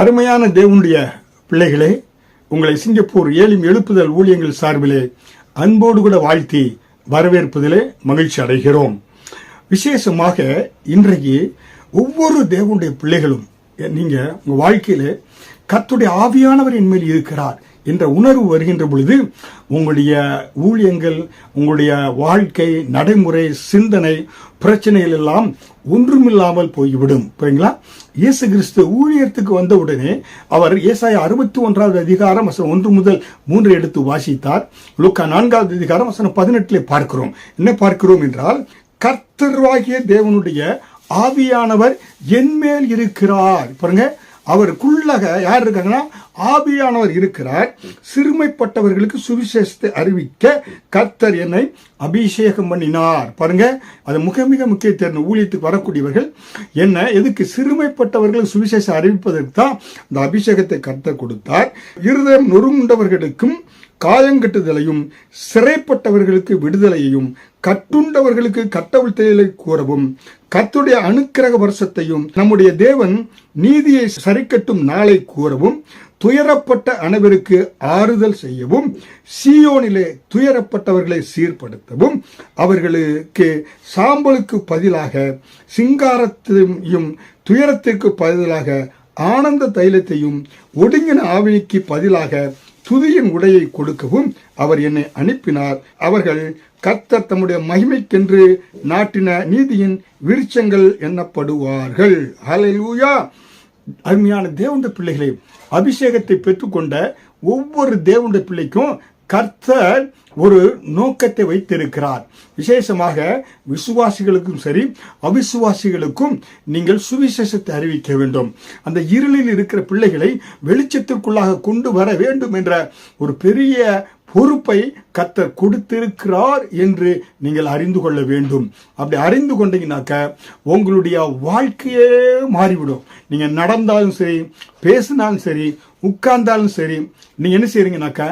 அருமையான தேவனுடைய பிள்ளைகளே, உங்களை சிங்கப்பூர் ஏலிம் எழுப்புதல் ஊழியங்கள் சார்பிலே அன்போடு கூட வாழ்த்தி வரவேற்பதிலே மகிழ்ச்சி அடைகிறோம். விசேஷமாக இன்றைக்கு ஒவ்வொரு தேவனுடைய பிள்ளைகளும் நீங்க உங்க வாழ்க்கையில கர்த்தருடைய ஆவியானவர் என் மேல் இருக்கிறார் என்ற உணர்வு வருகின்ற பொழுது உங்களுடைய ஊழியங்கள், உங்களுடைய வாழ்க்கை, நடைமுறை, சிந்தனை, பிரச்சனைகள் எல்லாம் ஒன்றுமில்லாமல் போய்விடும். புரியுங்களா? இயேசு கிறிஸ்து ஊழியத்துக்கு வந்த உடனே அவர் ஏசாயா 61 அதிகாரம் வசனம் 1 முதல் 3 எடுத்து வாசித்தார். லூக்கா 4 அதிகாரம் வசனம் 18 பார்க்கிறோம். என்ன பார்க்கிறோம் என்றால், கர்த்தராகிய தேவனுடைய ஆவியானவர் என் மேல் இருக்கிறார். பாருங்க, அவருக்குள்ளாக யார் இருக்காங்கன்னா ஆவியானவர் இருக்கிறார். சிறுமைப்பட்டவர்களுக்கு சுவிசேஷத்தை அறிவிக்க கர்த்தர் என்னை அபிஷேகம் பண்ணினார். பாருங்க, அது மிக மிக முக்கியத்துவம். ஊழியத்துக்கு வரக்கூடியவர்கள் என்ன எதுக்கு? சிறுமைப்பட்டவர்களுக்கு சுவிசேஷம் அறிவிப்பதற்கு தான் இந்த அபிஷேகத்தை கர்த்தர் கொடுத்தார். இருதயம் நொறுங்குண்டவர்களுக்கும் காயங்கட்டுதலையும், சிறைப்பட்டவர்களுக்கு விடுதலையையும், கட்டுண்டவர்களுக்கு கட்டவிழ்த்தலை கூறவும், கர்த்தருடைய அனுக்கிரக வருஷத்தையும், நம்முடைய தேவன் நீதியை சரிக்கட்டும் நாளை கூறவும், துயரப்பட்ட அனைவருக்கு ஆறுதல் செய்யவும், சீயோனிலே துயரப்பட்டவர்களை சீர்படுத்தவும், அவர்களுக்கு சாம்பலுக்கு பதிலாக சிங்காரத்தையும், துயரத்திற்கு பதிலாக ஆனந்த தைலத்தையும், ஒடுங்கின ஆவிக்கு பதிலாக துதியின் உடையை கொடுக்கவும் அவர் என்னை அனுப்பினார். அவர்கள் கர்த்தர் தம்முடைய மகிமைக்கென்று நாட்டின நீதியின் விருட்சங்கள் எண்ணப்படுவார்கள். ஹல்லேலூயா! அருமையான தேவனுடைய பிள்ளைகளை, அபிஷேகத்தை பெற்றுக்கொண்ட ஒவ்வொரு தேவனுடைய பிள்ளைக்கும் கர்த்தர் ஒரு நோக்கத்தை வைத்திருக்கிறார். விசேஷமாக விசுவாசிகளுக்கும் சரி அவிசுவாசிகளுக்கும் நீங்கள் சுவிசேஷத்தை அறிவிக்க வேண்டும். அந்த இருளில் இருக்கிற பிள்ளைகளை வெளிச்சத்திற்குள்ளாக கொண்டு வர வேண்டும் என்ற ஒரு பெரிய பொறுப்பை கர்த்தர் கொடுத்திருக்கிறார் என்று நீங்கள் அறிந்து கொள்ள வேண்டும். அப்படி அறிந்து கொண்டீங்கன்னாக்க உங்களுடைய வாழ்க்கையே மாறிவிடும். நீங்க நடந்தாலும் சரி, பேசினாலும் சரி, உட்கார்ந்தாலும் சரி, நீங்க என்ன செய்றீங்கன்னாக்க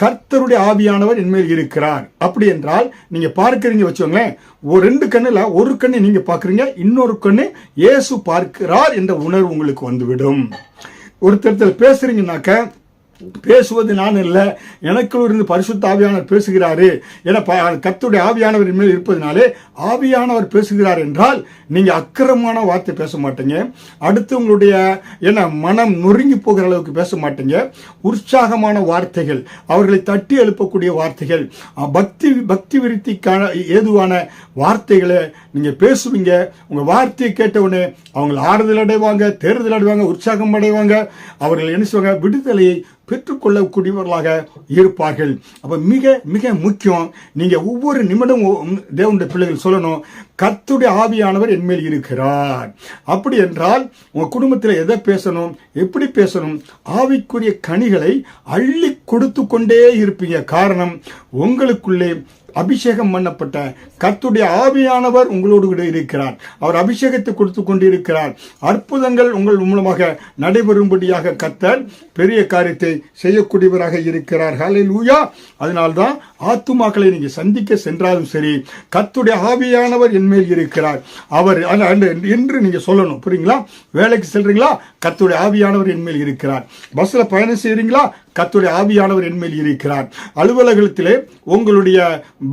கர்த்தருடைய ஆவியானவர் என்மேல் இருக்கிறார். அப்படி என்றால் நீங்க பார்க்கிறீங்க வச்சுக்கோங்களேன், ஒரு 2 கண்ணுல ஒரு கண்ணை நீங்க பார்க்கறீங்க, இன்னொரு கண்ணு இயேசு பார்க்கிறார் என்ற உணர்வு உங்களுக்கு வந்துவிடும். ஒருத்தர் பேசுறீங்கன்னாக்க பேசுவது நான் இல்லை, எனக்குள்ள இருந்து பரிசுத்த ஆவியானவர் பேசுகிறாரு, என கர்த்தருடைய ஆவியானவர் மேல் இருப்பதனாலே ஆவியானவர் பேசுகிறார் என்றால் நீங்க அக்கிரமான வார்த்தை பேச மாட்டீங்க. அடுத்து உங்களுடைய மனம் நொறுங்கி போகிற அளவுக்கு பேச மாட்டீங்க. உற்சாகமான வார்த்தைகள், அவர்களை தட்டி எழுப்பக்கூடிய வார்த்தைகள், பக்தி விருத்திக்கான ஏதுவான வார்த்தைகளை நீங்க பேசுவீங்க. உங்க வார்த்தையை கேட்டவுடனே அவங்க ஆறுதல் அடைவாங்க, தேர்தல் அடைவாங்க, உற்சாகம் அடைவாங்க. அவர்கள் என்ன செய்வாங்க? விடுதலையை பெற்றுக்கொள்ளக்கூடியவர்களாக இருப்பார்கள். அப்ப மிக மிக முக்கியம், நீங்க ஒவ்வொரு நிமிடம் தேவனுடைய பிள்ளைகள் சொல்லணும், கர்த்தருடைய ஆவியானவர் என்மேல் இருக்கிறார். அப்படி என்றால் உங்க குடும்பத்தில் எதை பேசணும், எப்படி பேசணும், ஆவிக்குரிய கனிகளை அள்ளி கொடுத்து கொண்டே இருப்பீங்க. காரணம், உங்களுக்குள்ளே அபிஷேகம் பண்ணப்பட்ட கர்த்தருடைய ஆவியானவர் உங்களோடு கூட இருக்கிறார். அவர் அபிஷேகத்தை கொடுத்து கொண்டிருக்கிறார். அற்புதங்கள் உங்கள் மூலமாக நடைபெறும்படியாக கர்த்தர் பெரிய காரியத்தை செய்யக்கூடியவராக இருக்கிறார். ஹல்லேலூயா! அதனால்தான் ஆத்துமாக்களை நீங்க சந்திக்க சென்றாலும் சரி, கர்த்தருடைய ஆவியானவர் என்மேல் இருக்கிறார் அவர் என்று நீங்க சொல்லணும். புரியுங்களா? வேலைக்கு செல்றீங்களா? கர்த்தருடைய ஆவியானவர் என்மேல் இருக்கிறார். பஸ்ல பயணம் செய்றீங்களா? கர்த்தருடைய ஆவியானவர் என்மேல் இருக்கிறார். அலுவலகத்திலே உங்களுடைய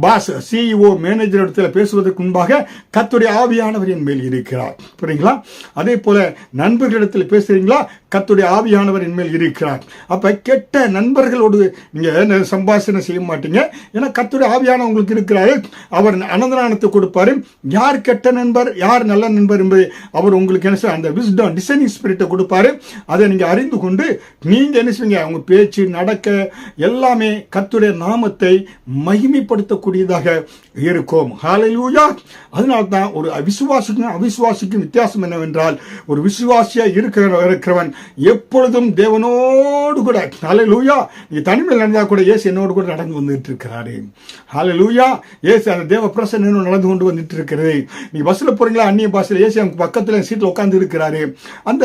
பாஸ், சிஇஓ, மேனேஜர் இடத்துல பேசுவதற்கு முன்பாக கர்த்தருடைய ஆவியானவர் என்மேல் இருக்கிறார். புரியுங்களா? அதே போல நண்பர்களிடத்தில் பேசுறீங்களா? கர்த்தருடைய ஆவியானவர் என்மேல் இருக்கிறார். அப்ப கெட்ட நண்பர்களோடு நீங்க சம்பாஷணை செய்ய மாட்டீங்க. ஏன்னா கர்த்தருடைய ஆவியானவர் உங்களுக்கு இருக்கிறாரு. அவர் அனந்தரானத்தை கொடுப்பாரு. யார் கெட்ட நண்பர், யார் நல்ல நண்பர் என்பதை அவர் உங்களுக்கு என்ன செய்ய, அந்த விஸ்டம், டிசைனிங் ஸ்பிரிட்டை கொடுப்பாரு. அதை நீங்க அறிந்து கொண்டு நீங்க என்ன செய்வீங்க? அவங்க பேச்சு, நடக்க எல்லாமே கர்த்தருடைய நாமத்தை மகிமைப்படுத்தக்கூடியதாக இருக்கும். ஹல்லேலூயா! அதனால்தான் ஒரு விசுவாசிக்கும் அவிசுவாசிக்கும் வித்தியாசம் என்னவென்றால், ஒரு விசுவாசியா இருக்கிறவன் எப்பொழுதும் தேவனோடு கூட, ஹல்லேலூயா, நீங்க தனிமையில் நடந்தா கூட இயேசு என்னோடு கூட நடந்து வந்துட்டு இருக்கிறாரு. ஹல்லேலூயா! இயேசு அந்த தேவ பிரசன்னம் நடந்து கொண்டு வந்துட்டு இருக்கிறது. நீங்க பஸ்ல போறீங்களா, அந்நிய பாஷையில் இயேசு அவங்க பக்கத்துல சீட்ல உட்கார்ந்து இருக்கிறாரு. அந்த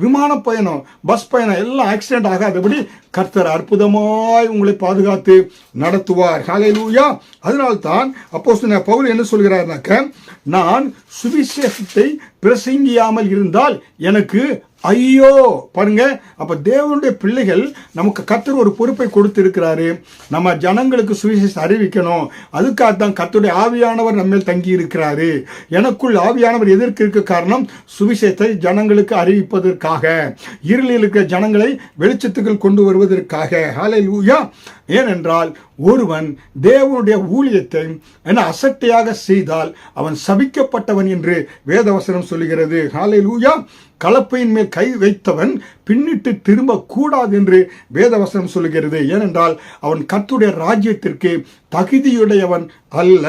விமான பயணம், பஸ் பயணம் எல்லாம் ஆக்சிடென்ட் ஆகாதபடி கர்த்தர் அற்புதமாய் உங்களை பாதுகாத்து நடத்துவார். ஹல்லேலூயா! அதனால்தான் அப்போஸ்தலனாகிய பவுல் என்ன சொல்கிறார்னாக்க, நான் சுவிசேஷத்தை பிரசங்கியாமல் இருந்தால் எனக்கு ஐயோ பாருங்க. அப்ப தேவனுடைய பிள்ளைகள் நமக்கு கர்த்தர் ஒரு பொறுப்பை கொடுத்து இருக்கிறாரு. நம்ம ஜனங்களுக்கு சுவிசேஷம் அறிவிக்கணும். அதுக்காகத்தான் கர்த்தருடைய ஆவியானவர் நம்ம தங்கி இருக்கிறாரு. எனக்குள் ஆவியானவர் எதற்கு இருக்க காரணம்? சுவிசேஷத்தை ஜனங்களுக்கு அறிவிப்பதற்காக, இருளில் இருக்கிற ஜனங்களை வெளிச்சத்துக்கு கொண்டு வருவதற்காக. ஹல்லேலூயா. ஏனென்றால் ஒருவன் தேவனுடைய ஊழியத்தை அசட்டையாக செய்தால் அவன் சபிக்கப்பட்டவன் என்று வேதவசனம் சொல்லுகிறது. ஹல்லேலூயா. கலப்பையின் மேல் கை வைத்தவன் பின்னிட்டு திரும்ப கூடாது என்று வேதவசனம் சொல்லுகிறது. ஏனென்றால் அவன் கர்த்தருடைய ராஜ்யத்திற்கு தகுதியுடையவன் அல்ல.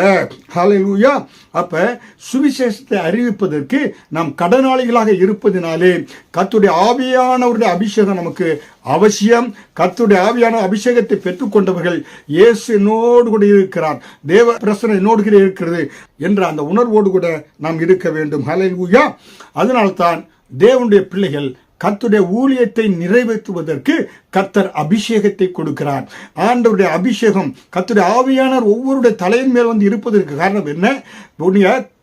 ஹல்லேலூயா. அப்ப சுவிசேஷத்தை அறிவிப்பதற்கு நாம் கடனாளிகளாக இருப்பதினாலே கர்த்தருடைய ஆவியானவருடைய அபிஷேகம் நமக்கு அவசியம். கர்த்தருடைய ஆவியான அபிஷேகத்தை பெற்றுக்கொண்டவர்கள் இயேசு என்னோடு கூட இருக்கிறார், தேவ பிரசன்னம் என்னோடு கூட இருக்கிறது என்ற அந்த உணர்வோடு கூட நாம் இருக்க வேண்டும். ஹல்லேலூயா. அதனால்தான் தேவனுடைய பிள்ளைகள் கர்த்தருடைய ஊழியத்தை நிறைவேற்றுவதற்கு கர்த்தர் அபிஷேகத்தை கொடுக்கிறார். ஆண்டவருடைய அபிஷேகம் கர்த்தருடைய ஆவியானவர் ஒவ்வொருடைய தலையின் மேல் வந்து இருப்பதற்கு காரணம் என்ன?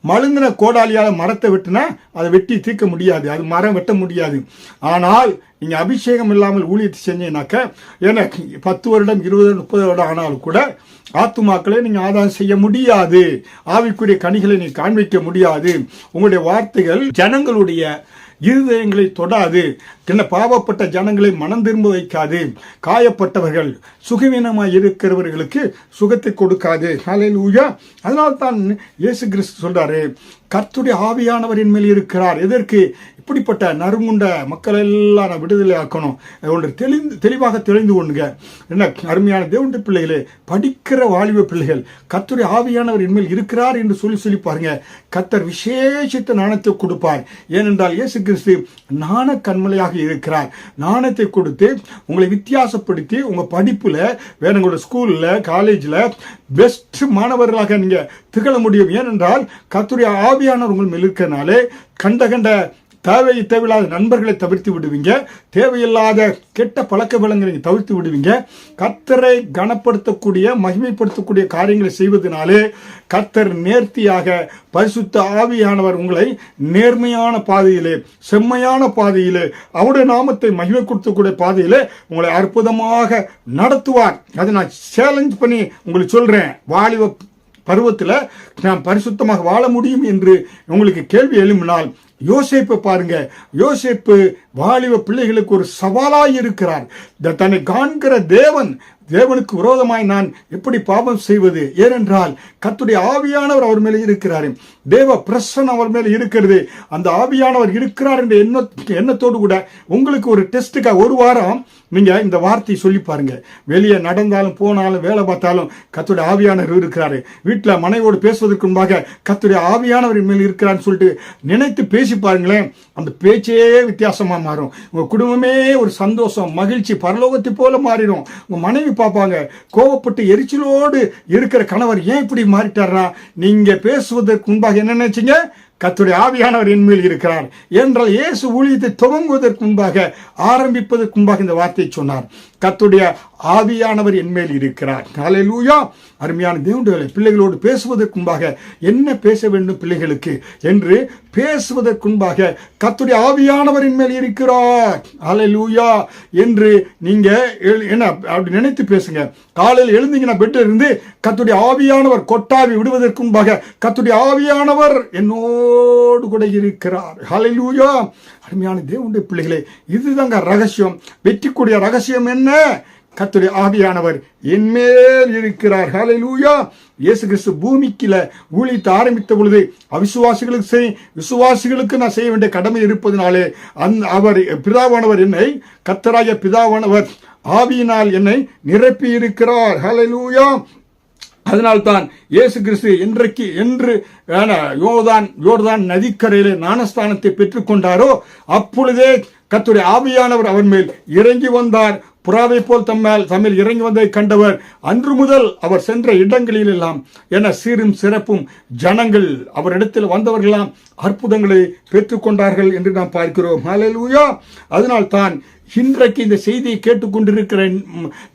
மழுங்கின கோடாலியால மரத்தை வெட்டினா அதை வெட்டி தீர்க்க முடியாது, அது மரம் வெட்ட முடியாது. ஆனால் நீங்க அபிஷேகம் இல்லாமல் ஊழியத்தை செஞ்சீங்கன்னாக்க, ஏன்னா 10 வருடம் 20 வருடம் 30 வருடம் ஆனாலும் கூட ஆத்துமாக்களை நீங்க ஆதாயம் செய்ய முடியாது. ஆவிக்குரிய கனிகளை நீ காண்பிக்க முடியாது. உங்களுடைய வார்த்தைகள் ஜனங்களுடைய இருதயங்களை தொடாது. பாவப்பட்ட ஜனங்களை மனம் திரும்ப வைக்காது. காயப்பட்டவர்கள் சுகவீனமாய் இருக்கிறவர்களுக்கு சுகத்தை கொடுக்காது. ஹல்லேலூயா. அதனால்தான் இயேசு கிறிஸ்து சொல்றாரு, கர்த்தருடைய ஆவியானவரின் மேல் இருக்கிறார். எதற்கு? இப்படிப்பட்ட நறுங்குண்ட மக்கள் எல்லாம் நான் விடுதலை ஆக்கணும். ஒன்று தெளிவாக தெரிந்து கொண்டுங்க. என்ன அருமையான தேவனுடைய பிள்ளைகளே, படிக்கிற வாலிப பிள்ளைகள் கர்த்தருடைய ஆவியானவர் இன்மேல் இருக்கிறார் என்று சொல்லி பாருங்க. கர்த்தர் விசேஷித்த நாணத்தை கொடுப்பார். ஏனென்றால் இயேசு கிறிஸ்து நாண கண்மலையாக இருக்கிறார். நாணத்தை கொடுத்து உங்களை வித்தியாசப்படுத்தி உங்க படிப்புல, வேற உங்களோட ஸ்கூல்ல, காலேஜ்ல பெஸ்ட் மாணவர்களாக நீங்க திகழ முடியும். ஏனென்றால் கர்த்தருடைய ஆவியானவர் உங்கள் மேல் இருக்கிறனாலே கண்ட தேவையில்லாத நண்பர்களை தவிர்த்து விடுவீங்க. தேவையில்லாத கெட்ட பழக்க வழக்கங்களை தவிர்த்து விடுவீங்க. கர்த்தரை கனப்படுத்தக்கூடிய, மகிமைப்படுத்தக்கூடிய காரியங்களை செய்வதனாலே கர்த்தர் நேர்த்தியாக பரிசுத்த ஆவியானவர் உங்களை நேர்மையான பாதையிலே, செம்மையான பாதையிலே, அவருடைய நாமத்தை மகிமைப்படுத்தக்கூடிய பாதையிலே உங்களை அற்புதமாக நடத்துவார். அதை நான் சேலஞ்ச் பண்ணி உங்களுக்கு சொல்றேன். வாலிப பருவத்தில் நாம் பரிசுத்தமாக வாழ முடியும் என்று உங்களுக்கு கேள்வி எழும்பினால் யோசேப்பை பாருங்க. யோசேப்பு வாலிப பிள்ளைகளுக்கு ஒரு சவாலாய் இருக்கிறார். தன்னை காண்கிற தேவனுக்கு விரோதமாய் நான் எப்படி பாவம் செய்வது? ஏனென்றால் கர்த்தருடைய ஆவியானவர் அவர் மேலே இருக்கிறார். தேவ பிரசன்னம் அவர் மேலே இருக்கிறது. அந்த ஆவியானவர் இருக்கிறார் என்ற எண்ணத்தோடு கூட உங்களுக்கு ஒரு டெஸ்ட்டுக்காக 1 வாரம் நீங்க இந்த வார்த்தையை சொல்லி பாருங்க. வெளியே நடந்தாலும் போனாலும் வேலை பார்த்தாலும் கர்த்தருடைய ஆவியானவர் இருக்கிறாரு. வீட்டில் மனைவியோடு பேசுவதற்கு முன்பாக கர்த்தருடைய ஆவியானவர் மேல் இருக்கிறான்னு சொல்லிட்டு நினைத்து பேசி பாருங்களேன். அந்த பேச்சே வித்தியாசமா மாறும். உங்க குடும்பமே ஒரு சந்தோஷம், மகிழ்ச்சி, பரலோகத்தை போல மாறிடும். உங்க மனைவி பார்ப்பாங்க, கோபப்பட்டு எரிச்சலோடு இருக்கிற கணவர் ஏன் இப்படி மாறிட்டாரா? நீங்க பேசுவதற்கு முன்பாக என்ன நினைச்சீங்க? கர்த்தருடைய ஆவியானவர் என் மேல் இருக்கிறார் என்றால் இயேசு ஊழியத்தை துவங்குவதற்கு முன்பாக, ஆரம்பிப்பதற்கு முன்பாக இந்த வார்த்தையை சொன்னார். கர்த்தருடைய ஆவியானவர் என் மேல் இருக்கிறார். ஹல்லேலூயா. அருமையான தேவனுடைய பிள்ளைகளோடு பேசுவதற்கு முன்பாக என்ன பேச வேண்டும் பிள்ளைகளுக்கு என்று பேசுவதற்கு முன்பாக கர்த்தருடைய ஆவியானவர் என் மேல் இருக்கிறார், ஹல்லேலூயா என்று நீங்க என்ன அப்படி நினைத்து பேசுங்க. காலையில் எழுந்தீங்கன்னா பெட்ல இருந்து கர்த்தருடைய ஆவியானவர் கொட்டாவி விடுவதற்கு முன்பாக கர்த்தருடைய ஆவியானவர் என்னோடு கூட இருக்கிறார். ஹல்லேலூயா. அருமையான தேவனுடைய பிள்ளைகளே, இதுதாங்க ரகசியம். வெற்றிக்கூடிய ரகசியம் என்ன? கர்த்தருடைய ஆவியானவர் என்மேல் இருக்கிறார். ஹல்லேலூயா. இயேசு கிறிஸ்து பூமிக்குல ஊழியத்தை ஆரம்பித்த பொழுது விசுவாசிகளுக்கு நான் செய்ய வேண்டிய கடமை இருப்பதனாலே அவர் பிதாவானவர் என்னை, கர்த்தராகிய பிதாவானவர் ஆவியினால் என்னை நிரப்பி இருக்கிறார். ஹல்லேலூயா. அதனால்தான் இயேசு கிறிஸ்து என்று யோர்தான் நதிக்கரையிலே ஞானஸ்தானத்தை பெற்றுக் கொண்டாரோ அப்பொழுதே கர்த்தருடைய ஆவியானவர் அவர் மேல் இறங்கி வந்தார். புறாவை போல் தம்மில் இறங்கி வந்ததை கண்டவர் அன்று முதல் அவர் சென்ற இடங்களில் எல்லாம் என சீரும் சிறப்பும் ஜனங்கள் அவரிடத்தில் வந்தவர்களாம் அற்புதங்களை பெற்றுக்கொண்டார்கள் என்று நாம் பார்க்கிறோம். ஹல்லேலூயா. அதனால் தான் இன்றைக்கு இந்த செய்தியை கேட்டுக்கொண்டிருக்கிற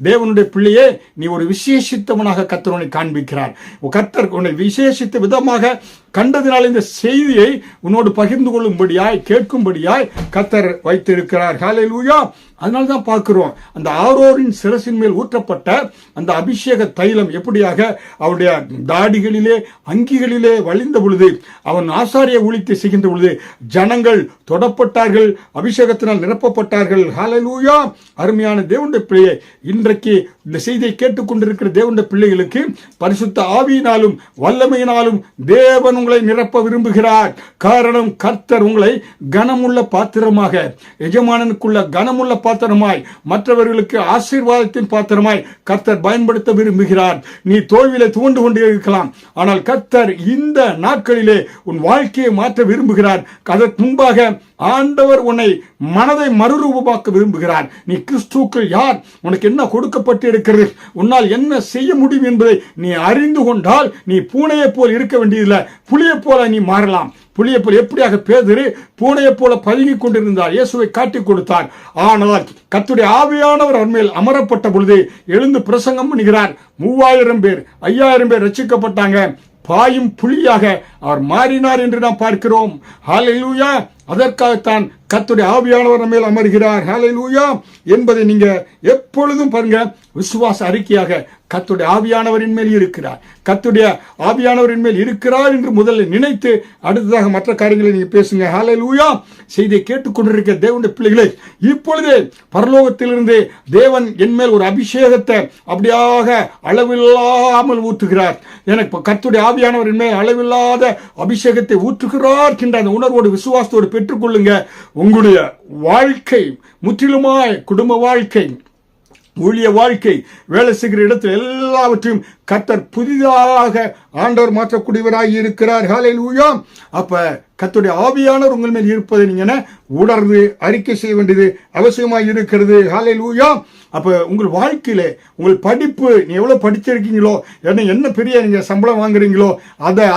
தேவனுடைய பிள்ளையே, நீ ஒரு விசேஷித்தவனாக கர்த்தர் உன்னை காண்பிக்கிறார். கர்த்தர் உன்னை விசேஷித்த விதமாக கண்டதினால் இந்த செய்தியை உன்னோடு பகிர்ந்து கொள்ளும்படியாய், கேட்கும்படியாய் கர்த்தர் வைத்திருக்கிறார். ஹல்லேலூயா. அதனால தான் பார்க்கிறோம், அந்த ஆரோரின் சிரசின் மேல் ஊற்றப்பட்ட அந்த அபிஷேக தைலம் எப்படியாக அவருடைய தாடிகளிலே, அங்கிகளிலே வழிந்த பொழுது, அவன் ஆசாரிய ஊழியத்தை செய்கின்ற பொழுது ஜனங்கள் தொடப்பட்டார்கள், அபிஷேகத்தினால் நிரப்பப்பட்டார்கள். ஹல்லேலூயா. அருமையான தேவனுடைய பிள்ளையை, இன்றைக்கு இந்த செய்தியை கேட்டுக்கொண்டிருக்கிற தேவனுடைய பிள்ளைகளுக்கு பரிசுத்த ஆவியினாலும் வல்லமையினாலும் தேவன் உங்களை நிரப்ப விரும்புகிறார். காரணம், கர்த்தர் உங்களை கனமுள்ள பாத்திரமாக, எஜமானனுக்குள்ள கனமுள்ள பாத்திரமாய், மற்றவர்களுக்கு ஆசீர்வாதத்தின் பாத்திரமாய் கர்த்தர் பயன்படுத்த விரும்புகிறார். நீ தோல்வியிலே துவண்டு கொண்டே இருக்கலாம், ஆனால் கர்த்தர் இந்த நாட்களிலே உன் வாழ்க்கையை மாற்ற விரும்புகிறார். அதற்கு முன்பாக ஆண்டவர் உன்னை மனதை மறுரூபமாக்க விரும்புகிறார். நீ கிறிஸ்துவுக்குள் யார், உனக்கு என்ன கொடுக்கப்பட்டு இருக்கிறது, உன்னால் என்ன செய்ய முடியும் என்பதை நீ அறிந்து கொண்டால் நீ பூனையை போல் இருக்க வேண்டியதில்லை, புலியை போல நீ மாறலாம். புலியை போல எப்படியாக பேதுரு பூனையை போல பதுங்கி கொண்டிருந்தார், இயேசுவை காட்டிக் கொடுத்தார். ஆனால் கர்த்தருடைய ஆவியானவர் அவர் மேல் அமரப்பட்ட பொழுது எழுந்து பிரசங்கம் பண்ணுகிறார். 3000 பேர் 5000 பேர் ரட்சிக்கப்பட்டாங்க. பாயும் புலியாக அவர் மாறினார் என்று நாம் பார்க்கிறோம். ஹல்லேலூயா. அதற்காகத்தான் கர்த்தருடைய ஆவியானவர் மேல் அமர்கிறார். ஹல்லேலூயா என்பதை நீங்க எப்பொழுதும் பாருங்க, விசுவாச அறிக்கையாக கர்த்தருடைய ஆவியானவரின் மேல் இருக்கிறார், கர்த்தருடைய ஆவியானவரின் மேல் இருக்கிறார் என்று முதல்ல நினைத்து அடுத்ததாக மற்ற காரியங்களை நீங்க பேசுங்க. ஹல்லேலூயா. செய்தியை கேட்டுக்கொண்டிருக்கிற தேவனுடைய பிள்ளைகளே, இப்பொழுதே பரலோகத்திலிருந்து தேவன் என் மேல் ஒரு அபிஷேகத்தை அப்படியாக அளவில்லாமல் ஊற்றுகிறார். எனக்கு கர்த்தருடைய ஆவியானவரின் மேல் அளவில்லாத அபிஷேகத்தை ஊற்றுகிறார் என்ற அந்த உணர்வோடு விசுவாசத்தோடு பெற்றுக்கொள்ளுங்க. உங்களுடைய வாழ்க்கை முற்றிலுமாய், குடும்ப வாழ்க்கை, ஊழிய வாழ்க்கை, வேலை செய்கிற இடத்தில் எல்லாவற்றையும் கர்த்தர் புதிதாக ஆண்டவர் மாற்றக்கூடியவராக இருக்கிறார். ஹல்லேலூயா. அப்ப கர்த்தருடைய ஆவியானவர் உங்கள் மேல் இருப்பதை நீங்க உணர்ந்து அறிக்கை செய்ய வேண்டியது அவசியமாக இருக்கிறது. ஹல்லேலூயா. அப்ப உங்கள் வாழ்க்கையில உங்கள் படிப்பு, நீ எவ்வளவு படிச்சிருக்கீங்களோ, என்ன பெரிய நீங்க சம்பளம் வாங்குறீங்களோ,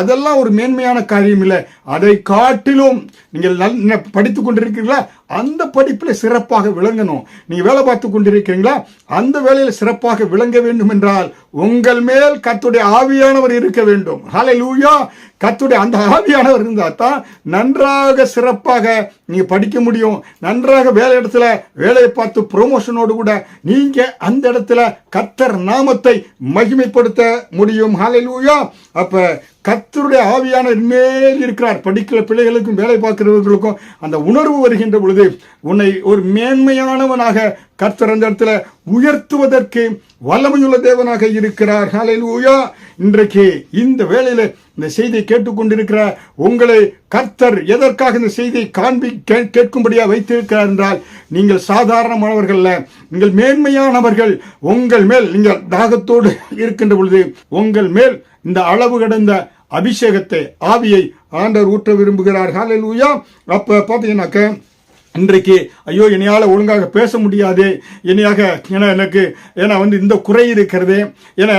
அதெல்லாம் ஒரு மேன்மையான காரியம் இல்லை. அதை காட்டிலும் நீங்கள் படித்துக் கொண்டிருக்கீங்களா, அந்த படிப்புல சிறப்பாக விளங்கணும். நீங்க வேலை பார்த்து கொண்டிருக்கீங்களா, அந்த வேலையில சிறப்பாக விளங்க வேண்டும் என்றால் உங்கள் மேல் கர்த்தருடைய ஆவியானவர் இருக்க வேண்டும். ஹல்லேலூயா. கர்த்தருடைய அந்த ஆவியானவர் இருந்தா தான் நன்றாக சிறப்பாக நீங்க படிக்க முடியும். நன்றாக வேலை இடத்துல வேலையை பார்த்து ப்ரொமோஷனோடு கூட நீங்க அந்த இடத்துல கர்த்தர் நாமத்தை மகிமைப்படுத்த முடியும். ஹல்லேலூயா. அப்ப கர்த்தருடைய ஆவியானவர் மேல் இருக்கிறார். படிக்கிற பிள்ளைகளுக்கும் வேலை பார்க்கிறவர்களுக்கும் அந்த உணர்வு வருகின்ற பொழுது உன்னை ஒரு மேன்மையானவனாக கர்த்தர் அந்த இடத்துல உயர்த்துவதற்கு வல்லமையுள்ள தேவனாக இருக்கிறார். ஹல்லேலூயா. இன்றைக்கு இந்த வேளையில இந்த செய்தியை கேட்டுக்கொண்டிருக்கிற உங்களை கர்த்தர் எதற்காக இந்த செய்தியை கேட்கும்படியா வைத்திருக்கிறார் என்றால், நீங்கள் சாதாரணமானவர்கள், நீங்கள் மேன்மையானவர்கள். உங்கள் மேல் நீங்கள் தாகத்தோடு இருக்கின்ற பொழுது உங்கள் மேல் இந்த அளவு கடந்த அபிஷேகத்தை, ஆவியை ஆண்டவர் ஊற்ற விரும்புகிறார். ஹல்லேலூயா. அப்ப பாத்தீங்கன்னாக்க இன்றைக்கு ஐயோ என்னையால ஒழுங்காக பேச முடியாது, எனக்கு இந்த குறை இருக்கிறது,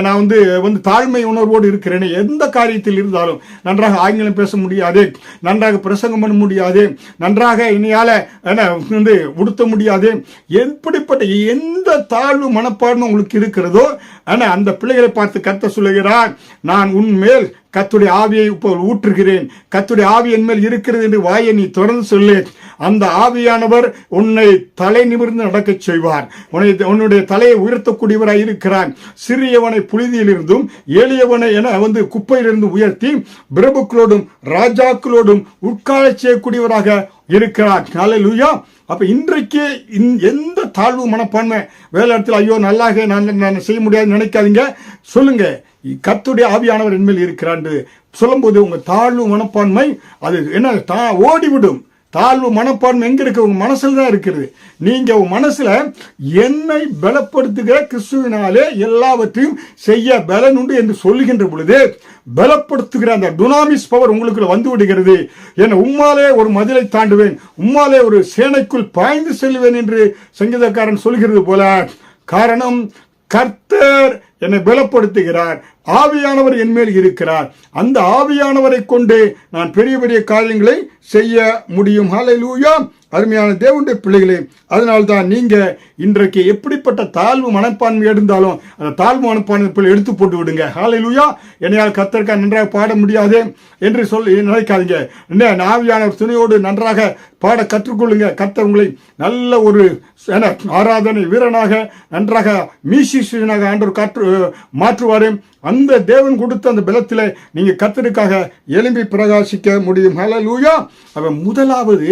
நான் தாழ்மை உணர்வோடு இருக்கிறேன், எந்த காரியத்தில் இருந்தாலும் நன்றாக ஆங்கிலம் பேச முடியாது, நன்றாக பிரசங்கம் பண்ண முடியாது, நன்றாக என்னையால உடுத்த முடியாது, எப்படிப்பட்ட எந்த தாழ்வு மனப்பான்மை உங்களுக்கு இருக்கிறதோ அந்த பிள்ளைகளை பார்த்து கர்த்தர் சொல்லுகிறார், நான் உன்மேல் கர்த்தருடைய ஆவியை இப்போ ஊற்றுகிறேன், கர்த்தருடைய ஆவி என் மேல் இருக்கிறது என்று வாயை நீ தொடர்ந்து சொல்லு. அந்த ஆவியானவர் உன்னை தலை நிமிர்ந்து நடக்க செய்வார். உன்னுடைய தலையை உயர்த்தக்கூடியவராய் இருக்கிறார். சிறியவனை புழுதியிலிருந்தும் எளியவனை குப்பையிலிருந்து உயர்த்தி பிரபுக்களோடும் ராஜாக்களோடும் உட்கார செய்யக்கூடியவராக இருக்கிறார். ஹல்லேலூயா. அப்ப இன்றைக்கு எந்த தாழ்வு மனப்பான்மை வேலை இடத்துல ஐயோ நல்லாக நான் செய்ய முடியாது நினைக்காதீங்க. சொல்லுங்க, கர்த்தருடைய ஆவியானவர் என்மேல் இருக்கிறார் என்று சொல்லும் போது உங்க தாழ்வு மனப்பான்மை அது ஓடிவிடும். தாழ்வு மனப்பான்மை எங்க இருக்கு? உங்க மனசுல தான் இருக்கிறது. நீங்க உங்க மனசுல என்னை பலப்படுத்துகிற கிறிஸ்துவினாலே எல்லாவற்றையும் செய்ய பலன் உண்டு என்று சொல்லுகின்ற பொழுது பலப்படுத்துகிற அந்த டுனாமிஸ் பவர் உங்களுக்குள்ள வந்து விடுகிறது. உம்மாலே ஒரு மதிலை தாண்டுவேன், உம்மாலே ஒரு சேனைக்குள் பாய்ந்து செல்வேன் என்று சங்கீதக்காரன் சொல்கிறது போல. காரணம், கர்த்தர் என்னை பலப்படுத்துகிறார், ஆவியானவர் என் மேல் இருக்கிறார். அந்த ஆவியானவரை கொண்டு நான் பெரிய பெரிய காரியங்களை செய்ய முடியும். ஹல்லேலூயா. அருமையான தேவனுடைய பிள்ளைகளே, அதனால்தான் நீங்க இன்றைக்கு எப்படிப்பட்ட தாழ்வு மனப்பான்மை இருந்தாலும் அந்த தாழ்வு மனப்பான்மை எடுத்து போட்டு விடுங்க. ஹல்லேலூயா. என்னையால் கர்த்தருக்காக நன்றாக பாட முடியாது என்று சொல்லி நினைக்காதீங்க. ஆவியான துணையோடு நன்றாக பாட கற்றுக்கொள்ளுங்க. கர்த்தர் உங்களை நல்ல ஒரு ஆராதனை வீரனாக, நன்றாக மியூசிஷியனாக ஆண்டவர் மாற்றுவாரு. அந்த தேவன் கொடுத்த அந்த பலத்தில் நீங்க கர்த்தருக்காக எழும்பி பிரகாசிக்க முடியும். ஹல்லேலூயா. அவன் முதலாவது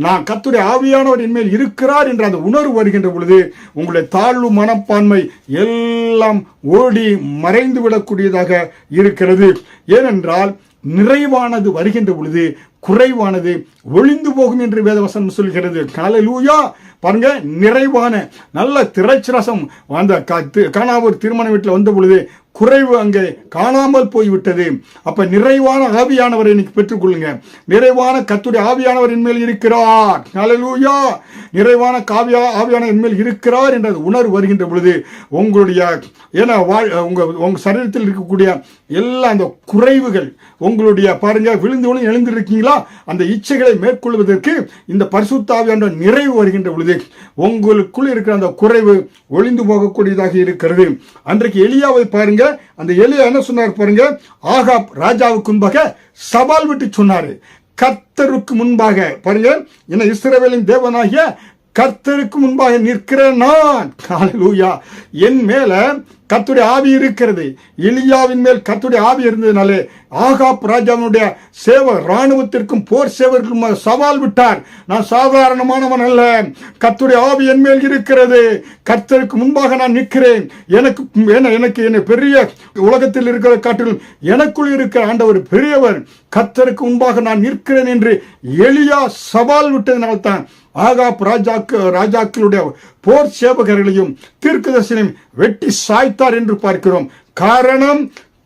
நான் கர்த்தருடைய ஆவியானவர் என்மேல் இருக்கிறார் என்ற அந்த உணர்வு வருகின்ற பொழுது உங்களுடைய தாழ்வு மனப்பான்மை எல்லாம் ஓடி மறைந்து விடக்கூடியதாக இருக்கிறது. ஏனென்றால் நிறைவானது வருகின்ற பொழுது குறைவானது ஒளிந்து போகும் என்று வேதவசனம் சொல்கிறது. ஹல்லேலூயா. பாருங்க, நிறைவான நல்ல திரைச்சிரசம் அந்த கானாவூர் திருமண வீட்டில் வந்த பொழுது குறைவு அங்கே காணாமல் போய்விட்டது. அப்ப நிறைவான ஆவியானவரை இன்னைக்கு பெற்றுக்கொள்ளுங்க. நிறைவான கர்த்தருடைய ஆவியானவர் என்மேல் இருக்கிறார். ஹல்லேலூயா. நிறைவான ஆவியானவர் என்மேல் இருக்கிறார் என்ற உணர்வு வருகின்ற பொழுது உங்களுடைய உங்க சரீரத்தில் இருக்கக்கூடிய எல்லா அந்த குறைவுகள் உங்களுடைய பாருங்க விழுந்து எழுந்திருக்கீங்களா, அந்த இச்சைகளை மேற்கொள்வதற்கு இந்த பரிசுத்த ஆவியானவர் நிறைவு வருகின்ற பொழுது உங்களுக்குள் இருக்கிற அந்த குறைவு ஒளிந்து போகக்கூடியதாக இருக்கிறது. அன்றைக்கு எலியாவை பாருங்க, அந்த எலியா என்ன சொன்னார் பாருங்க, ஆகாப் ராஜாவுக்கு முன்பாக சவால் விட்டு சொன்னாரு. கர்த்தருக்கு முன்பாக பாருங்க, என்ன இஸ்ரவேலின் தேவனாகிய கர்த்தருக்கு முன்பாக நிற்கிறேன் நான். ஹல்லேலூயா. என் மேல கர்த்தருடைய ஆவி இருக்கிறது. எலியாவின் மேல் கர்த்தருடைய ஆவி இருந்ததுனாலே ஆகாப் ராஜாவினுடைய ராணுவத்திற்கும் போர் சேவர்களுக்கும் சவால் விட்டார். நான் சாதாரணமானவன் அல்ல, கர்த்தருடைய ஆவி என் மேல் இருக்கிறது, கர்த்தருக்கு முன்பாக நான் நிற்கிறேன். எனக்கு பெரிய உலகத்தில் இருக்கிற காட்டிலும் எனக்குள் இருக்கிற ஆண்டவர் பெரியவர், கர்த்தருக்கு முன்பாக நான் நிற்கிறேன் என்று எலியா சவால் விட்டதனால்தான் ஆகாப் ராஜாக்களுடைய போர் சேவகர்களையும் தீர்க்கதரிசியையும் வெட்டி சாய்த்தார் என்று பார்க்கிறோம். காரணம்,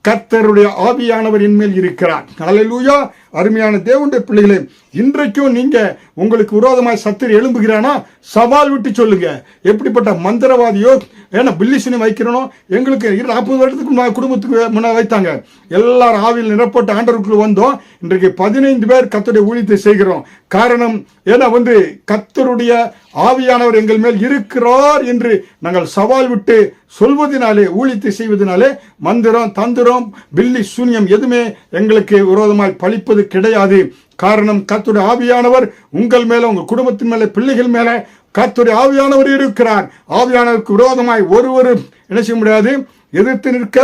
கர்த்தருடைய ஆவியானவர் என்மேல் இருக்கிறார். ஹல்லேலூயா. அருமையான தேவனுடைய பிள்ளைகளே, இன்றைக்கும் நீங்க உங்களுக்கு விரோதமாய் சத்துரு எழும்புகிறானா சவால் விட்டு சொல்லுங்க. எப்படிப்பட்ட மந்திரவாதியோ பில்லிசனை வைக்கிறனோ, எங்களுக்கு 40 வருடத்துக்கு குடும்பத்துக்கு முன்ன வைத்தாங்க. எல்லாரும் ஆவியில் நிரப்பட்ட ஆண்டவருக்குள்ள வந்தோம். இன்றைக்கு 15 பேர் கர்த்தருடைய ஊழியத்தை செய்கிறோம். காரணம் கர்த்தருடைய ஆவியானவர் எங்கள் மேல் இருக்கிறார் என்று நாங்கள் சவால் விட்டு சொல்வதனாலே, ஊழியத்தை செய்வதனாலே மந்திரம் தந்திரம் பில்லி சூன்யம் எதுவுமே எங்களுக்கு விரோதமாய் பழிப்பது கிடையாது. காரணம், கர்த்தருடைய ஆவியானவர் உங்கள் மேல, உங்க குடும்பத்தின் மேல, பிள்ளைகள் மேல கர்த்தருடைய ஆவியானவர் இருக்கிறார். ஆவியானவருக்கு விரோதமாய் ஒருவரும் என்ன செய்ய முடியாது, எதிர்த்து நிற்க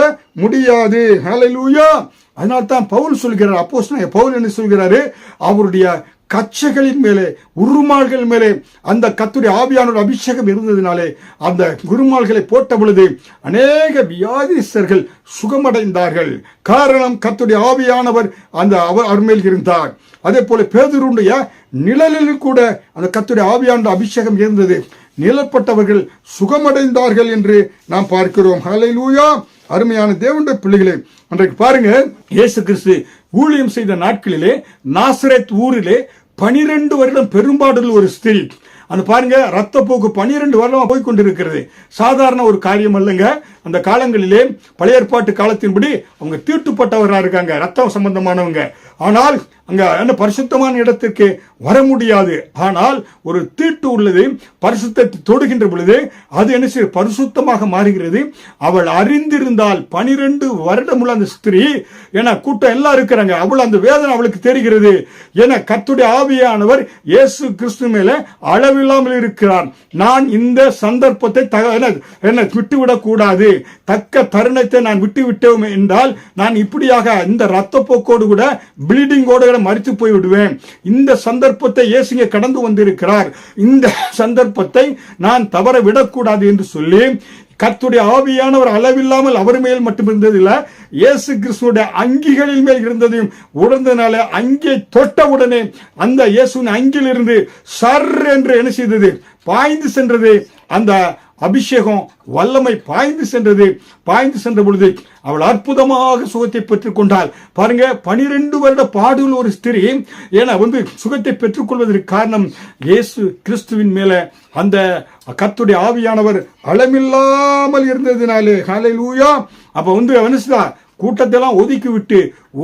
முடியாது. ஹல்லேலூயா. அதனால்தான் பவுல் சொல்கிறார், அப்போஸ்தலன் பவுல் என்ன சொல்கிறாரு, அவருடைய கச்சைகளின் மேலே உருமால்கள் மேலே அந்த கர்த்தருடைய ஆவியானவர் அபிஷேகம் இருந்ததினாலே அந்த குருமால்களை போட்ட பொழுது அநேக வியாதிஸ்தர்கள் சுகமடைந்தார்கள். காரணம், கர்த்தருடைய ஆவியானவர் அவர் மேல் இருந்தார். அதே போல பேதுருடைய நிழலில் கூட அந்த கர்த்தருடைய ஆவியானவர் அபிஷேகம் இருந்தது. நிழற்பட்டவர்கள் சுகமடைந்தார்கள் என்று நாம் பார்க்கிறோம். ஹல்லேலூயா. அருமையான தேவனுடைய பிள்ளைகளே, அன்றைக்கு பாருங்க, இயேசு கிறிஸ்து ஊழியம் செய்த நாட்களிலே நாசரேத் ஊரிலே 12 வருடம் பெரும்பாடுள்ள ஒரு ஸ்திரீ, அந்த பாருங்க ரத்தப்போக்கு 12 வருடமா போய் கொண்டிருக்கிறது. சாதாரண ஒரு காரியம் அல்லங்க. அந்த காலங்களிலே பழைய ஏற்பாட்டு காலத்தின்படி அவங்க தீட்டுப்பட்டவராக இருக்காங்க, ரத்தம் சம்பந்தமானவங்க. ஆனால் அங்க பரிசுத்தமான இடத்திற்கு வர முடியாது. ஆனால் ஒரு தீட்டு உள்ளது, பரிசுத்தத்தை தொடுகின்ற பொழுது அது என்ன செய்ய பரிசுத்தமாக மாறுகிறது. அவள் அறிந்திருந்தால் 12 வருடம் உள்ள அந்த ஸ்திரீ, ஏன்னா கூட்டம் எல்லாம் இருக்கிறாங்க, அவள் அந்த வேதனை அவளுக்கு தெரிகிறது. ஏன்னா கர்த்தருடைய ஆவியானவர் இயேசு கிறிஸ்து மேல அளவில்லாமல் இருக்கிறார். நான் இந்த சந்தர்ப்பத்தை விட்டுவிடக் கூடாது, தக்க தருணத்தை நான் விட்டு விட்டோம் என்றால் நான் இப்படியாக இந்த ரத்த போக்கோடு கூட பிளீடிங்கோடு மறித்து போய் விடுவேன். இந்த சந்தர்ப்பத்தை இயேசுங்க கடந்து வந்திருக்கிறார், இந்த சந்தர்ப்பத்தை நான் தவற விடக்கூடாது என்று சொல்லி கர்த்தருடைய ஆவியானவர் அளவில்லாமல் அவர் மேல் மட்டும் இருந்ததில்லை, இயேசு கிறிஸ்துடைய அங்கிகளில் மேல் இருந்ததையும் உணர்ந்தனால அங்கே தொட்டவுடனே அந்த இயேசுவின் அங்கிலிருந்து சர் என்று என்ன செய்தது, பாய்ந்து சென்றது. அந்த அபிஷேகம் வல்லமை பாய்ந்து சென்ற பொழுது அவள் அற்புதமாக சுகத்தை பெற்றுக் கொண்டாள். பாருங்க, 12 வருட பாடுள்ள ஒரு ஸ்திரீ சுகத்தை பெற்றுக் கொள்வதற்கு காரணம் இயேசு கிறிஸ்துவின் மேல அந்த கர்த்தருடைய ஆவியானவர் அளமில்லாமல் இருந்ததினாலே. ஹல்லேலூயா. அப்ப கூட்டத்தெல்லாம் ஒதுக்கி விட்டு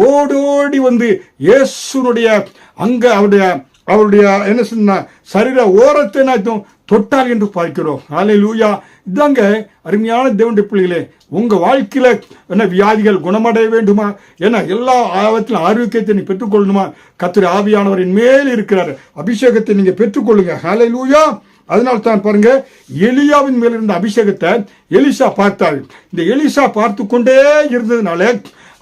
ஓடோடி வந்து இயேசுனுடைய அங்க அவருடைய என்ன சொன்ன சரீர ஓரத்தை நான் தொட்டால் என்று பார்க்கிறோம். ஹல்லேலூயா. இதாங்க அருமையான தேவனுடைய பிள்ளைகளே, உங்க வாழ்க்கையில என்ன வியாதிகள் குணமடைய வேண்டுமா, ஏன்னா எல்லா ஆபத்திலும் ஆரோக்கியத்தை நீ பெற்றுக்கொள்ளணுமா, கர்த்தருடைய ஆவியானவரின் மேல் இருக்கிறார் அபிஷேகத்தை நீங்க பெற்றுக்கொள்ளுங்க. ஹல்லேலூயா. அதனால தான் பாருங்க, எலியாவின் மேல் இருந்த அபிஷேகத்தை எலிசா பார்த்தார். இந்த எலிசா பார்த்து கொண்டே இருந்ததுனால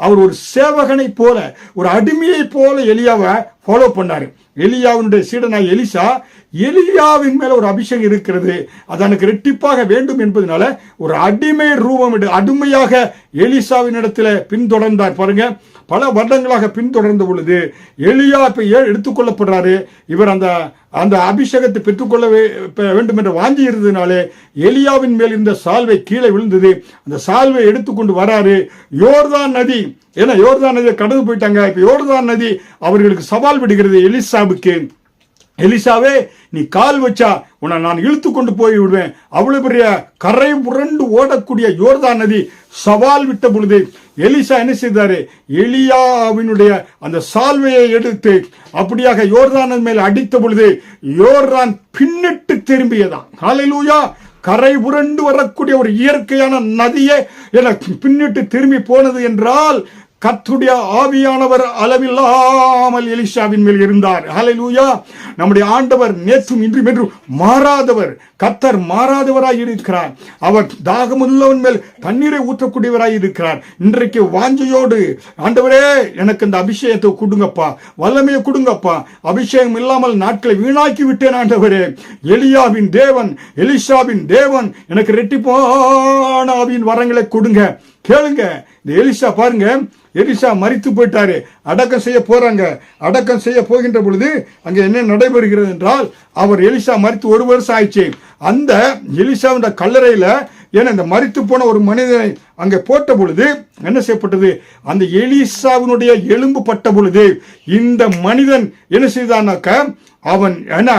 அவர் ஒரு சேவகனை போல, ஒரு அடிமையை போல எலியாவை ஃபாலோ பண்ணாரு. எலியாவினுடைய சீடனாய் எலிசா, எலியாவின் மேல ஒரு அபிஷேகம் இருக்கிறது, அது எனக்கு ரெட்டிப்பாக வேண்டும் என்பதனால ஒரு அடிமை ரூபம் அடிமையாக எலிசாவின் இடத்துல பின்தொடர்ந்தார். பாருங்க, பல வருடங்களாக பின்தொடர்ந்த பொழுது எலியா இப்ப எடுத்துக்கொள்ளப்படுறாரு. இவர் அந்த அபிஷேகத்தை பெற்றுக்கொள்ள வேண்டும் என்ற வாஞ்சி இருந்ததுனாலே எலியாவின் மேல் இருந்த சால்வை கீழே விழுந்தது. அந்த சால்வை எடுத்துக்கொண்டு வராரு. யோர்தான் நதி, ஏன்னா யோர்தான் நதியை கடந்து போயிட்டாங்க. இப்ப யோர்தான் நதி அவர்களுக்கு சவால் விடுகிறது எலிசாவுக்கு. எலிசாவே, நீ கால் வச்சா உன்னை நான் இழுத்து கொண்டு போய் விடுவேன். அவ்வளவு பெரிய கரை புரண்டு ஓடக்கூடிய யோர்தான் நதி சவால் விட்ட பொழுது எலிசா என்ன செய்தாரு, எலியாவினுடைய அந்த சால்வையை எடுத்து அப்படியாக யோர்தான் மேல் அடித்த பொழுது யோர்தான் பின்னிட்டு திரும்பியதான். ஹல்லேலூயா. கரை புரண்டு வரக்கூடிய ஒரு இயற்கையான நதியை பின்னிட்டு திரும்பி போனது என்றால் கர்த்தருடைய ஆவியானவர் அளவில்லாமல் எலிசாவின் மேல் இருந்தார். ஹல்லேலூயா. நம்முடைய ஆண்டவர் நேற்றும் இன்றும் என்றும் மாறாதவர். கர்த்தர் மாறாதவராய் இருக்கிறார். அவர் தாகமுள்ளவன் மேல் தண்ணீரை ஊற்றக்கூடியவராய் இருக்கிறார். இன்றைக்கு வாஞ்சையோடு, ஆண்டவரே எனக்கு இந்த அபிஷேகத்தை கொடுங்கப்பா, வல்லமையை கொடுங்கப்பா, அபிஷேகம் இல்லாமல் நாட்களை வீணாக்கி விட்டேன் ஆண்டவரே. எலியாவின் தேவன், எலிசாவின் தேவன் எனக்கு ரெட்டிப்பான ஆவியின் வரங்களை கொடுங்க. கேளுங்க. இந்த எலிசா பாருங்க, எலிசா மரித்து போயிட்டாரு, அடக்கம் செய்ய போறாங்க. அடக்கம் செய்ய போகின்ற பொழுது அங்க என்ன நடைபெறுகிறது என்றால், அவர் எலிசா மரித்து 1 வருஷம் ஆயிடுச்சு. அந்த எலிசாவுடைய கல்லறையில ஏன்னா இந்த மரித்து போன ஒரு மனிதனை அங்கே போட்ட பொழுது என்ன செய்யப்பட்டது, அந்த எலிசாவினுடைய எலும்பு பட்ட பொழுது இந்த மனிதன் என்ன செய்தானாக்க, அவன் என்ன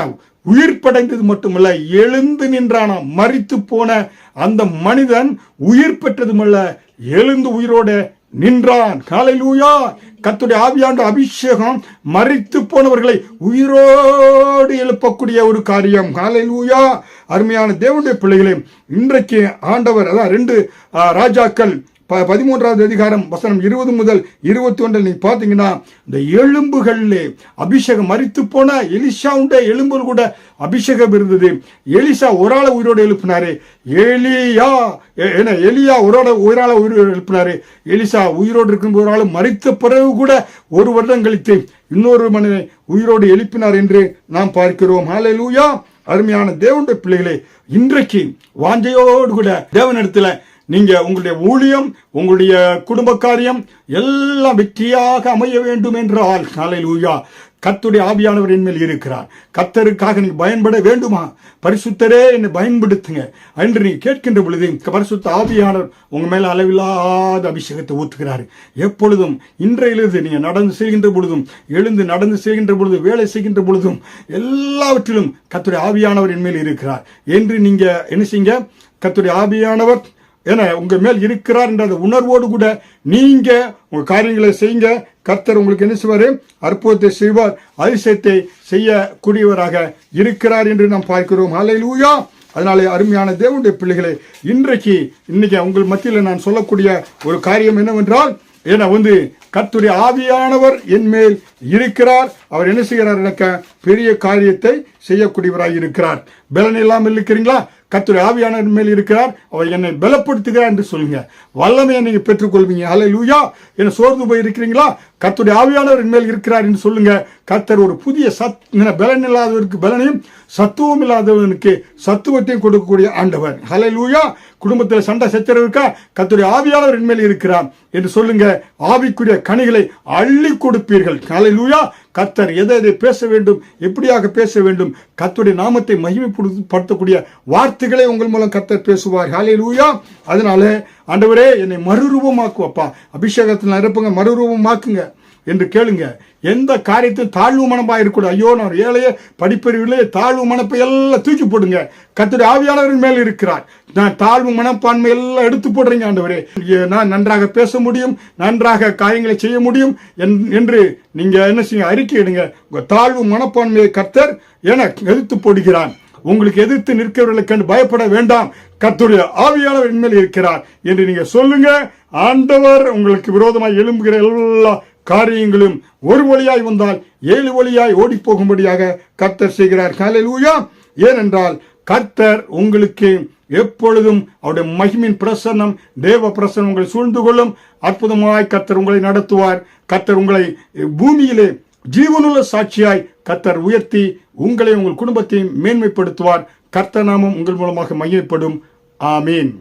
உயிர் படைந்தது மட்டுமல்ல, எழுந்து நின்றானா. மரித்து போன அந்த மனிதன் உயிர் பெற்றதுமல்ல, எழுந்து உயிரோட நின்றான். ஹல்லேலூயா. கர்த்தருடைய ஆவியாண்ட அபிஷேகம் மரித்து போனவர்களை உயிரோடு எழுப்பக்கூடிய ஒரு காரியம். ஹல்லேலூயா. அருமையான தேவனுடைய பிள்ளைகளே, இன்றைக்கு ஆண்டவர், அதான் 2 ராஜாக்கள் 13வது அதிகாரம் வசனம் 20 முதல் 21 நீ பாத்தீங்கன்னா, இந்த எலும்புகளிலே அபிஷேகம், மரித்து போன எலிசாவுடைய எலும்புகள் கூட அபிஷேகம் இருந்தது. எலிசா ஒரு ஆளை உயிரோடு எழுப்பினாரு. எலியா ஒரு ஆளை உயிரோடு எழுப்பினாரு. எலிசா உயிரோடு இருக்கும் ஒரு ஆள் மரித்த பிறகு கூட 1 வருடம் கழித்து இன்னொரு மனிதனை உயிரோடு எழுப்பினார் என்று நாம் பார்க்கிறோம். ஹல்லேலூயா. அருமையான தேவனுடைய பிள்ளைகளே, இன்றைக்கு வாஞ்சையோடு கூட தேவனிடத்துல நீங்க உங்களுடைய ஊழியம், உங்களுடைய குடும்ப காரியம் எல்லாம் வெற்றியாக அமைய வேண்டும் என்றால், ஹல்லேலூயா, கர்த்தருடைய ஆவியானவர் என் மேல் இருக்கிறார். கர்த்தருக்காக நீ பயன்பட வேண்டுமா, பரிசுத்தரே என்னை பயன்படுத்துங்க என்று நீ கேட்கின்ற பொழுது பரிசுத்த ஆவியானவர் உங்க மேல அளவில்லாத அபிஷேகத்தை ஊற்றுகிறார். எப்பொழுதும் இன்றையிலிருந்து நீங்க நடந்து செய்கின்ற பொழுதும், எழுந்து நடந்து செய்கின்ற பொழுதும், வேலை செய்கின்ற பொழுதும் எல்லாவற்றிலும் கர்த்தருடைய ஆவியானவர் என் மேல் இருக்கிறார் என்று நீங்க என்ன செய்யுங்க, கர்த்தருடைய ஆவியானவர் என உங்க மேல் இருக்கிறார் என்ற உணர்வோடு கூட நீங்க உங்க காரியங்களை செய்யுங்க. கர்த்தர் உங்களுக்கு என்ன செய்வாரு, அற்புதத்தை செய்வார், அதிசயத்தை செய்யக்கூடியவராக இருக்கிறார் என்று நாம் பார்க்கிறோம். ஹல்லேலூயா. அதனாலே அருமையான தேவனுடைய பிள்ளைகளை, இன்னைக்கு உங்கள் மத்தியில் நான் சொல்லக்கூடிய ஒரு காரியம் என்னவென்றால், கர்த்தருடைய ஆவியானவர் என் மேல் இருக்கிறார். அவர் என்ன செய்கிறார், எனக்கு பெரிய காரியத்தை செய்யக்கூடியவராக இருக்கிறார். பலன் இல்லாமல் இருக்கிறீங்களா, கர்த்தருடைய ஆவியானவர் மேல் இருக்கிறார், அவர் என்னை பலப்படுத்துகிறார் என்று சொல்லுங்க. வல்லமையை நீங்க பெற்றுக்கொள்வீங்க. ஹல்லேலூயா. என்ன சோர்ந்து போய் இருக்கிறீங்களா, கர்த்தருடைய ஆவியானவர் மேல் இருக்கிறார் என்று சொல்லுங்க. கர்த்தர் ஒரு புதிய பலன் இல்லாதவருக்கு பலனையும், சத்துவம் இல்லாதவனுக்கு சத்துவத்தையும் கொடுக்கக்கூடிய ஆண்டவர். ஹல்லேலூயா. குடும்பத்தில் சண்டை சச்சரவு இருக்கா, கர்த்தருடைய ஆவியானவர் மேல் இருக்கிறார் என்று சொல்லுங்க. ஆவிக்குரிய கனிகளை அள்ளி கொடுப்பீர்கள். ஹல்லேலூயா. கர்த்தர் எதை பேச வேண்டும், எப்படியாக பேச வேண்டும், கர்த்தருடைய நாமத்தை மகிமைப்படுத்தக்கூடிய வார்த்தைகளை உங்கள் மூலம் கர்த்தர் பேசுவார். ஹல்லேலூயா. அதனால ஆண்டவரே என்னை மறுரூபமாக்குவப்பா, அபிஷேகத்தில் நிரப்புங்க, மறுரூபமாக்குங்க. என்று கேளுங்க. எந்த காரியத்தையும் தாழ்வு மனப்பாக இருக்கக்கூடாது. ஐயோ நான் ஏழையே படிப்பறிவிலே தாழ்வு மனப்பை எல்லாம் தூக்கி போடுங்க. கர்த்தருடைய ஆவியானவரின் மேல் இருக்கிறார். நான் தாழ்வு மனப்பான்மை எல்லாம் எடுத்து போடுறீங்க ஆண்டவரே. நான் நன்றாக பேச முடியும், நன்றாக காரியங்களை செய்ய முடியும் என்று நீங்க என்ன செய்ய அறிக்கையிடுங்க. உங்க தாழ்வு மனப்பான்மையை கர்த்தர் என எதிர்த்து போடுகிறான். உங்களுக்கு எதிர்த்து நிற்கிறவர்களுக்கு கண்டு பயப்பட வேண்டாம், கர்த்தருடைய ஆவியானவர் மேல் இருக்கிறார் என்று நீங்க சொல்லுங்க. ஆண்டவர் உங்களுக்கு விரோதமாய் எழும்புகிற எல்லா காரியங்களும் ஒரு வழியாய் வந்தால் 7 வழியாய் ஓடி போகும்படியாக கர்த்தர் செய்கிறார். ஹல்லேலூயா. ஏனென்றால் கர்த்தர் உங்களுக்கு எப்பொழுதும் அவருடைய மகிமையின் பிரசன்னம், தேவ பிரசன்னம் உங்களை சூழ்ந்து கொள்ளும். அற்புதமாய் கர்த்தர் உங்களை நடத்துவார். கர்த்தர் உங்களை பூமியிலே ஜீவனுள்ள சாட்சியாய் கர்த்தர் உயர்த்தி உங்களை உங்கள் குடும்பத்தையும் மேன்மைப்படுத்துவார். கர்த்தர் நாமம் உங்கள் மூலமாக மகிமைப்படும். ஆமீன்.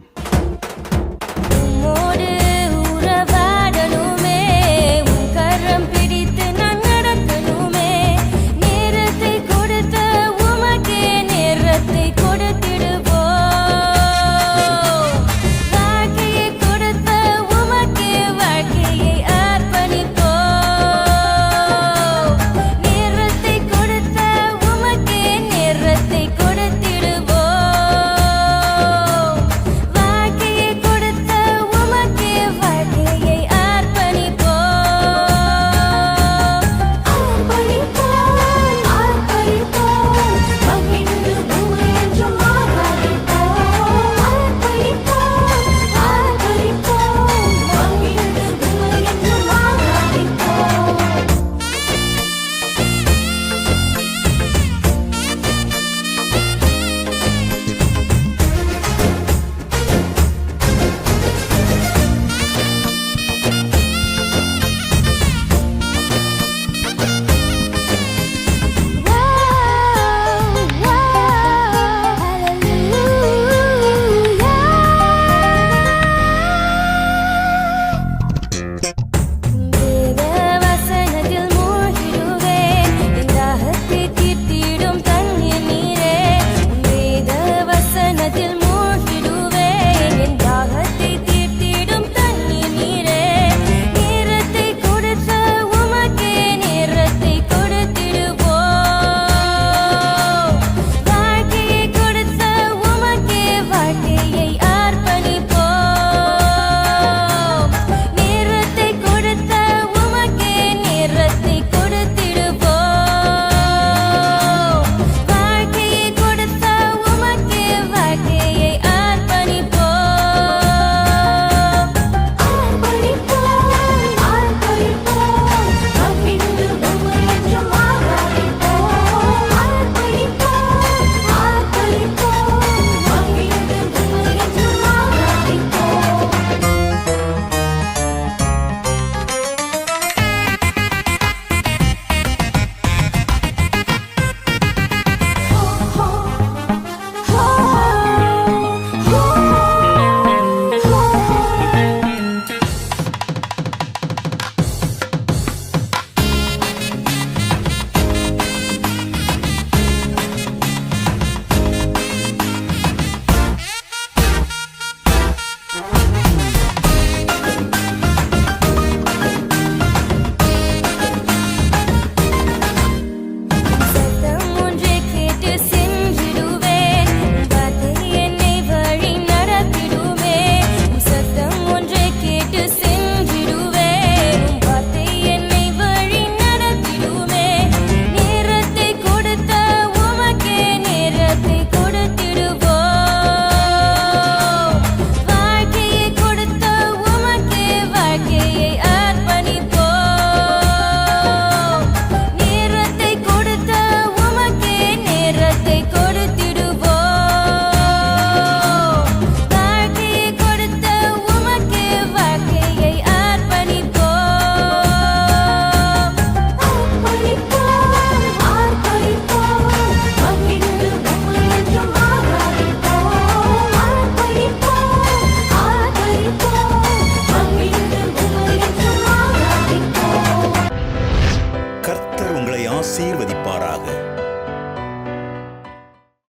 ஆசீர்வதிப்பாராக.